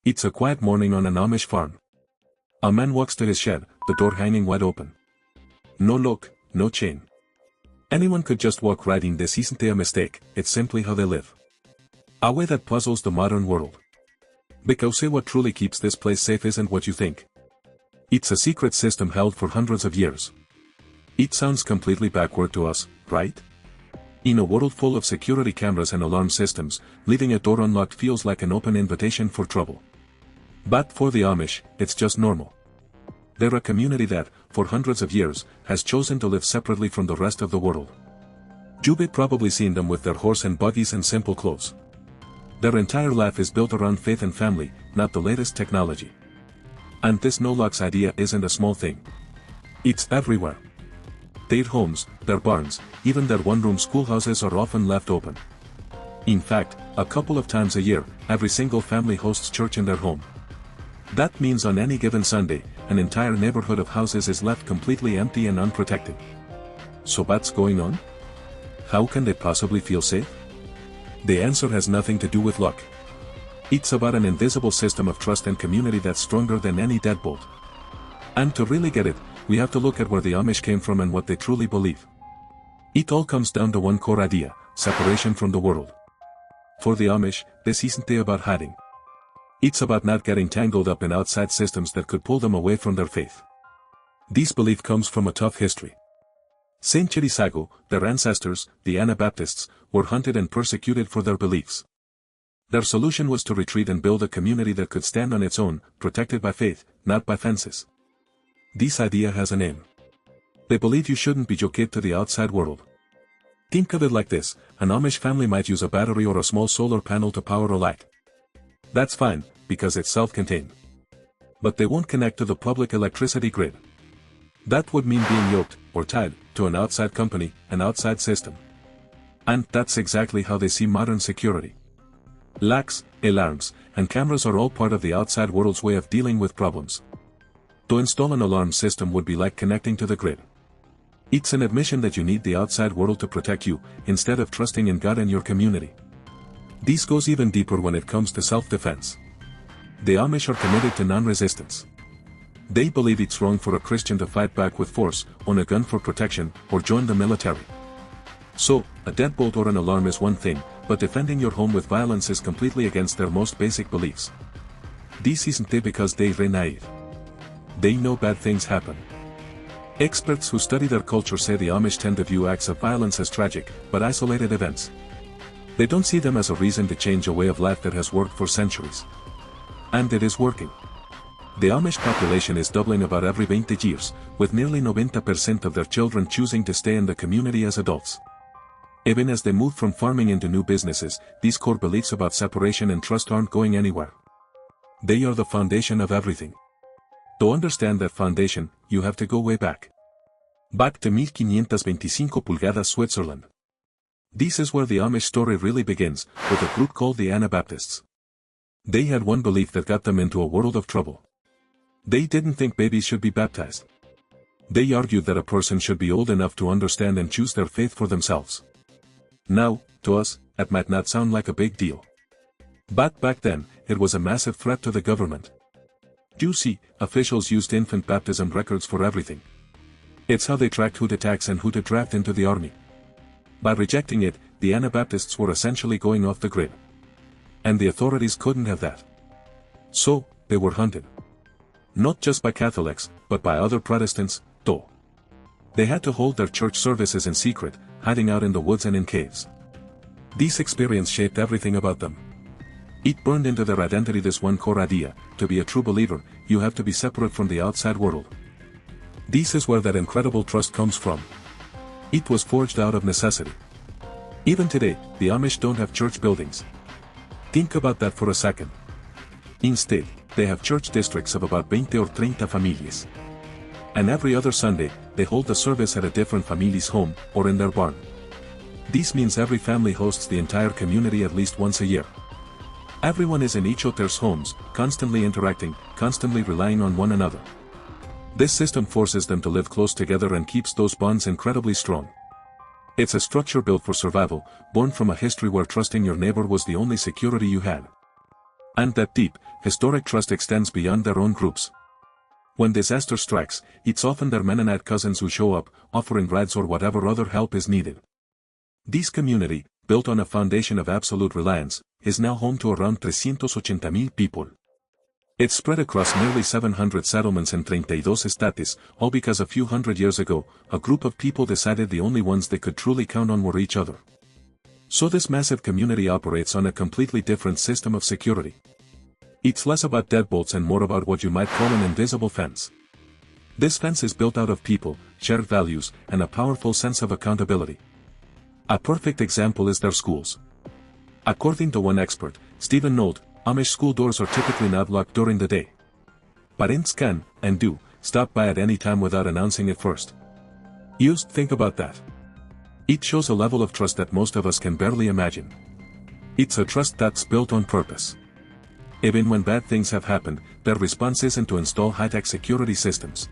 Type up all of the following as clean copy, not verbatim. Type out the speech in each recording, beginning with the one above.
It's a quiet morning on an Amish farm. A man walks to his shed, the door hanging wide open. No lock, no chain. Anyone could just walk right in. This isn't a mistake, it's simply how they live. A way that puzzles the modern world. Because what truly keeps this place safe isn't what you think. It's a secret system held for hundreds of years. It sounds completely backward to us, right? In a world full of security cameras and alarm systems, leaving a door unlocked feels like an open invitation for trouble. But for the Amish, it's just normal. They're a community that, for hundreds of years, has chosen to live separately from the rest of the world. You've probably seen them with their horse and buggies and simple clothes. Their entire life is built around faith and family, not the latest technology. And this no-locks idea isn't a small thing. It's everywhere. Their homes, their barns, even their one-room schoolhouses are often left open. In fact, a couple of times a year, every single family hosts church in their home. That means on any given Sunday, an entire neighborhood of houses is left completely empty and unprotected. So what's going on? How can they possibly feel safe? The answer has nothing to do with luck. It's about an invisible system of trust and community that's stronger than any deadbolt. And to really get it, we have to look at where the Amish came from and what they truly believe. It all comes down to one core idea: separation from the world. For the Amish, this isn't about hiding. It's about not getting tangled up in outside systems that could pull them away from their faith. This belief comes from a tough history. Centuries ago, their ancestors, the Anabaptists, were hunted and persecuted for their beliefs. Their solution was to retreat and build a community that could stand on its own, protected by faith, not by fences. This idea has a name. They believe you shouldn't be joked to the outside world. Think of it like this: an Amish family might use a battery or a small solar panel to power a light. That's fine, because it's self-contained. But they won't connect to the public electricity grid. That would mean being yoked, or tied, to an outside company, an outside system. And that's exactly how they see modern security. Locks, alarms, and cameras are all part of the outside world's way of dealing with problems. To install an alarm system would be like connecting to the grid. It's an admission that you need the outside world to protect you, instead of trusting in God and your community. This goes even deeper when it comes to self-defense. The Amish are committed to non-resistance. They believe it's wrong for a Christian to fight back with force, own a gun for protection, or join the military. So, a deadbolt or an alarm is one thing, but defending your home with violence is completely against their most basic beliefs. This isn't because they're naive. They know bad things happen. Experts who study their culture say the Amish tend to view acts of violence as tragic, but isolated events. They don't see them as a reason to change a way of life that has worked for centuries. And it is working. The Amish population is doubling about every 20 years, with nearly 90% of their children choosing to stay in the community as adults. Even as they move from farming into new businesses, these core beliefs about separation and trust aren't going anywhere. They are the foundation of everything. To understand that foundation, you have to go way back. Back to 1525 pulgadas Switzerland. This is where the Amish story really begins, with a group called the Anabaptists. They had one belief that got them into a world of trouble. They didn't think babies should be baptized. They argued that a person should be old enough to understand and choose their faith for themselves. Now, to us, that might not sound like a big deal. But back then, it was a massive threat to the government. You see, officials used infant baptism records for everything. It's how they tracked who to tax and who to draft into the army. By rejecting it, the Anabaptists were essentially going off the grid. And the authorities couldn't have that. So, they were hunted. Not just by Catholics, but by other Protestants, too. They had to hold their church services in secret, hiding out in the woods and in caves. This experience shaped everything about them. It burned into their identity this one core idea: to be a true believer, you have to be separate from the outside world. This is where that incredible trust comes from. It was forged out of necessity. Even today, the Amish don't have church buildings. Think about that for a second. Instead, they have church districts of about 20 or 30 families. And every other Sunday, they hold a service at a different family's home, or in their barn. This means every family hosts the entire community at least once a year. Everyone is in each other's homes, constantly interacting, constantly relying on one another. This system forces them to live close together and keeps those bonds incredibly strong. It's a structure built for survival, born from a history where trusting your neighbor was the only security you had. And that deep, historic trust extends beyond their own groups. When disaster strikes, it's often their Mennonite cousins who show up, offering rides or whatever other help is needed. This community, built on a foundation of absolute reliance, is now home to around 380,000 people. It's spread across nearly 700 settlements in 32 estates, all because a few hundred years ago, a group of people decided the only ones they could truly count on were each other. So this massive community operates on a completely different system of security. It's less about deadbolts and more about what you might call an invisible fence. This fence is built out of people, shared values, and a powerful sense of accountability. A perfect example is their schools. According to one expert, Stephen Nold, Amish school doors are typically not locked during the day. Parents can, and do, stop by at any time without announcing it first. Just think about that. It shows a level of trust that most of us can barely imagine. It's a trust that's built on purpose. Even when bad things have happened, their response isn't to install high-tech security systems.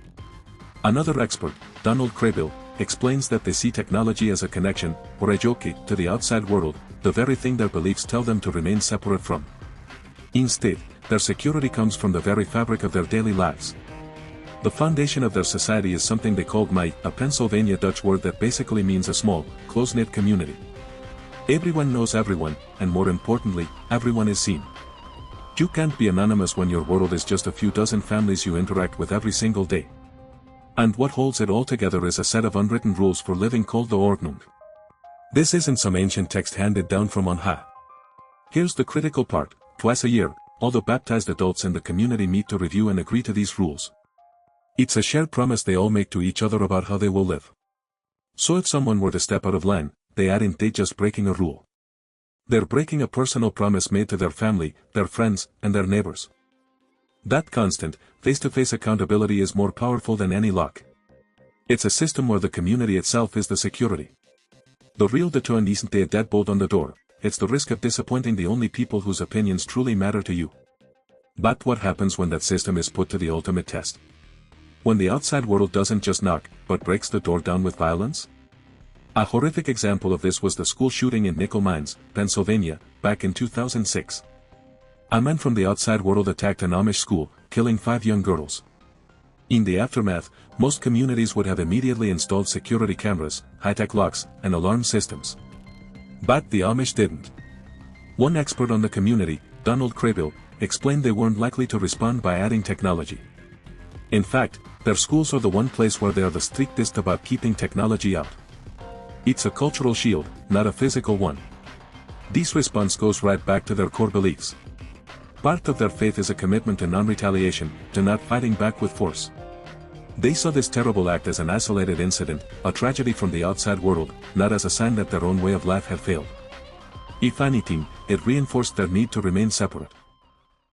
Another expert, Donald Craybill, explains that they see technology as a connection, or a jockey, to the outside world, the very thing their beliefs tell them to remain separate from. Instead, their security comes from the very fabric of their daily lives. The foundation of their society is something they call Mai, a Pennsylvania Dutch word that basically means a small, close-knit community. Everyone knows everyone, and more importantly, everyone is seen. You can't be anonymous when your world is just a few dozen families you interact with every single day. And what holds it all together is a set of unwritten rules for living called the Ordnung. This isn't some ancient text handed down from on high. Here's the critical part: twice a year, all the baptized adults in the community meet to review and agree to these rules. It's a shared promise they all make to each other about how they will live. So if someone were to step out of line, they aren't just breaking a rule. They're breaking a personal promise made to their family, their friends, and their neighbors. That constant, face-to-face accountability is more powerful than any lock. It's a system where the community itself is the security. The real deterrent isn't a deadbolt on the door, it's the risk of disappointing the only people whose opinions truly matter to you. But what happens when that system is put to the ultimate test? When the outside world doesn't just knock, but breaks the door down with violence? A horrific example of this was the school shooting in Nickel Mines, Pennsylvania, back in 2006. A man from the outside world attacked an Amish school, killing 5 young girls. In the aftermath, most communities would have immediately installed security cameras, high-tech locks, and alarm systems. But the Amish didn't. One expert on the community, Donald Craybill, explained they weren't likely to respond by adding technology. In fact, their schools are the one place where they are the strictest about keeping technology out. It's a cultural shield, not a physical one. This response goes right back to their core beliefs. Part of their faith is a commitment to non-retaliation, to not fighting back with force. They saw this terrible act as an isolated incident, a tragedy from the outside world, not as a sign that their own way of life had failed. If anything, it reinforced their need to remain separate.